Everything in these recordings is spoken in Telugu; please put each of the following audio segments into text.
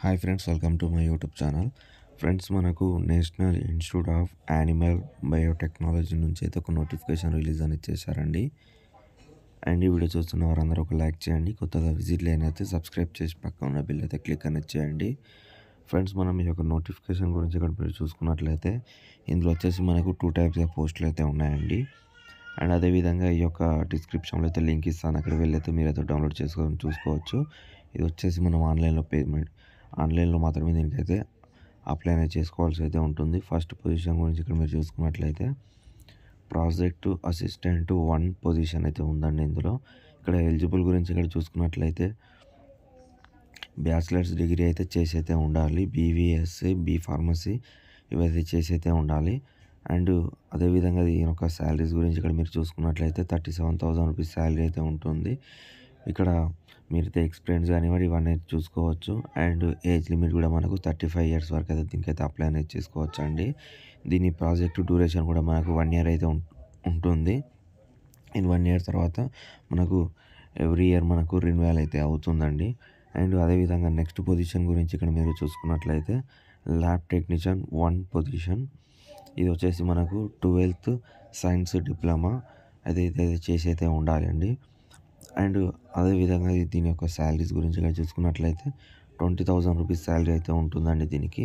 Hi friends, welcome to my YouTube channel. Friends, మనకు national institute of animal biotechnology నుంచి అయితే ఒక నోటిఫికేషన్ రిలీజ్ అనేది చేశారండి. అండ్ ఈ వీడియో చూస్తున్న వారందరూ ఒక లైక్ చేయండి. కొత్తగా విజిట్ లేనైతే సబ్స్క్రైబ్ చేసి పక్కన ఉన్న బిల్ అయితే క్లిక్ అనేది చేయండి. ఫ్రెండ్స్, మనం ఈ యొక్క నోటిఫికేషన్ గురించి ఇక్కడ మీరు చూసుకున్నట్లయితే ఇందులో వచ్చేసి మనకు 2 టైప్స్ ఆఫ్ పోస్టులు అయితే ఉన్నాయండి. అండ్ అదేవిధంగా ఈ యొక్క డిస్క్రిప్షన్లో అయితే లింక్ ఇస్తాను, అక్కడ వెళ్ళైతే మీరైతే డౌన్లోడ్ చేసుకొని చూసుకోవచ్చు. ఇది వచ్చేసి మనం ఆన్లైన్లో మాత్రమే దీనికైతే అప్లై అనేది చేసుకోవాల్సి అయితే ఉంటుంది. ఫస్ట్ పొజిషన్ గురించి ఇక్కడ మీరు చూసుకున్నట్లయితే ప్రాజెక్టు అసిస్టెంట్ 1 పొజిషన్ అయితే ఉందండి. ఇందులో ఇక్కడ ఎలిజిబుల్ గురించి ఇక్కడ చూసుకున్నట్లయితే బ్యాచిలర్స్ డిగ్రీ అయితే చేసి అయితే ఉండాలి. బీవీఎస్సీ, బీ ఫార్మసీ ఇవైతే చేసి అయితే ఉండాలి. అండ్ అదేవిధంగా దీని యొక్క శాలరీస్ గురించి ఇక్కడ మీరు చూసుకున్నట్లయితే 37,000 రూపీస్ శాలరీ అయితే ఉంటుంది. ఇక్కడ మీరైతే ఎక్స్పీరియన్స్ కానివ్వండి ఇవన్నీ చూసుకోవచ్చు. అండ్ ఏజ్ లిమిట్ కూడా మనకు 35 ఇయర్స్ వరకు అయితే దీనికైతే అప్లై అనేది చేసుకోవచ్చు అండి. దీని ప్రాజెక్ట్ డ్యూరేషన్ కూడా మనకు 1 ఇయర్ అయితే ఉంటుంది. ఇన్ 1 ఇయర్ తర్వాత మనకు ఎవ్రీ ఇయర్ మనకు రెన్యువల్ అయితే అవుతుందండి. అండ్ అదేవిధంగా నెక్స్ట్ పొజిషన్ గురించి ఇక్కడ మీరు చూసుకున్నట్లయితే ల్యాబ్ టెక్నీషియన్ 1 పొజిషన్. ఇది వచ్చేసి మనకు 12th సైన్స్ డిప్లొమా అదైతే చేసి అయితే ఉండాలండి. అండ్ అదేవిధంగా దీని యొక్క శాలరీస్ గురించి చూసుకున్నట్లయితే 20,000 రూపీస్ శాలరీ అయితే ఉంటుందండి దీనికి.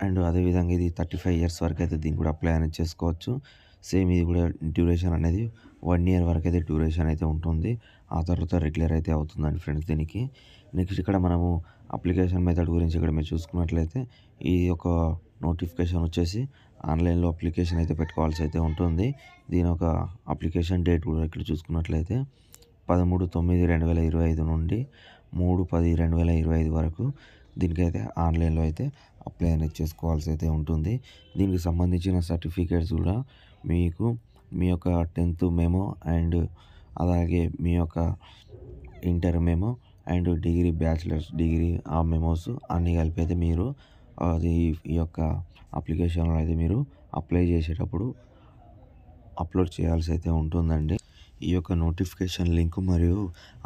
అండ్ అదేవిధంగా ఇది 35 ఇయర్స్ వరకు అయితే దీన్ని కూడా అప్లై అనేది చేసుకోవచ్చు. సేమ్ ఇది కూడా డ్యూరేషన్ అనేది 1 ఇయర్ వరకు అయితే డ్యూరేషన్ అయితే ఉంటుంది. ఆ తర్వాత రెగ్యులర్ అయితే అవుతుందండి ఫ్రెండ్స్ దీనికి. నెక్స్ట్ ఇక్కడ మనము అప్లికేషన్ మెథడ్ గురించి ఇక్కడ మీరు చూసుకున్నట్లయితే ఈ యొక్క నోటిఫికేషన్ వచ్చేసి ఆన్లైన్లో అప్లికేషన్ అయితే పెట్టుకోవాల్సి అయితే ఉంటుంది. దీని ఒక అప్లికేషన్ డేట్ కూడా ఇక్కడ చూసుకున్నట్లయితే 13/9/2025 నుండి 3/10/2025 వరకు దీనికైతే ఆన్లైన్లో అయితే అప్లై అనేది చేసుకోవాల్సి అయితే ఉంటుంది. దీనికి సంబంధించిన సర్టిఫికేట్స్ కూడా మీకు మీ యొక్క 10th మెమో అండ్ అలాగే మీ యొక్క inter memo and degree bachelors degree ఆ మెమోస్ అన్నీ కలిపి అయితే మీరు అది ఈ యొక్క అప్లికేషన్లో అయితే మీరు అప్లై చేసేటప్పుడు అప్లోడ్ చేయాల్సి అయితే ఉంటుందండి. ఈ యొక్క నోటిఫికేషన్ లింక్ మరియు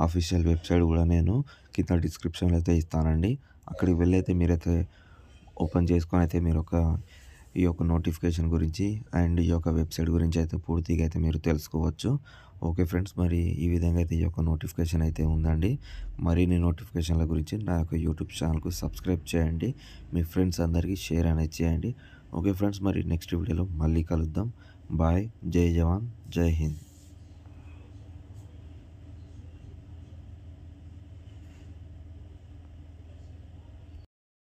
అఫీషియల్ వెబ్సైట్ కూడా నేను కింద డిస్క్రిప్షన్లో అయితే ఇస్తానండి. అక్కడికి వెళ్ళైతే మీరైతే ఓపెన్ చేసుకొని అయితే మీరు ఈ యొక్క నోటిఫికేషన్ గురించి అండ్ ఈ యొక్క వెబ్సైట్ గురించి అయితే పూర్తిగా అయితే మీరు తెలుసుకోవచ్చు. ఓకే ఫ్రెండ్స్, మరి ఈ విధంగా అయితే ఈ యొక్క నోటిఫికేషన్ అయితే ఉందండి. మరిన్ని నోటిఫికేషన్ల గురించి నా యొక్క యూట్యూబ్ ఛానల్కు సబ్స్క్రైబ్ చేయండి. మీ ఫ్రెండ్స్ అందరికీ షేర్ అనేది చేయండి. ఓకే ఫ్రెండ్స్, మరి నెక్స్ట్ వీడియోలో మళ్ళీ కలుద్దాం. బాయ్. జై జవాన్, జై హింద్.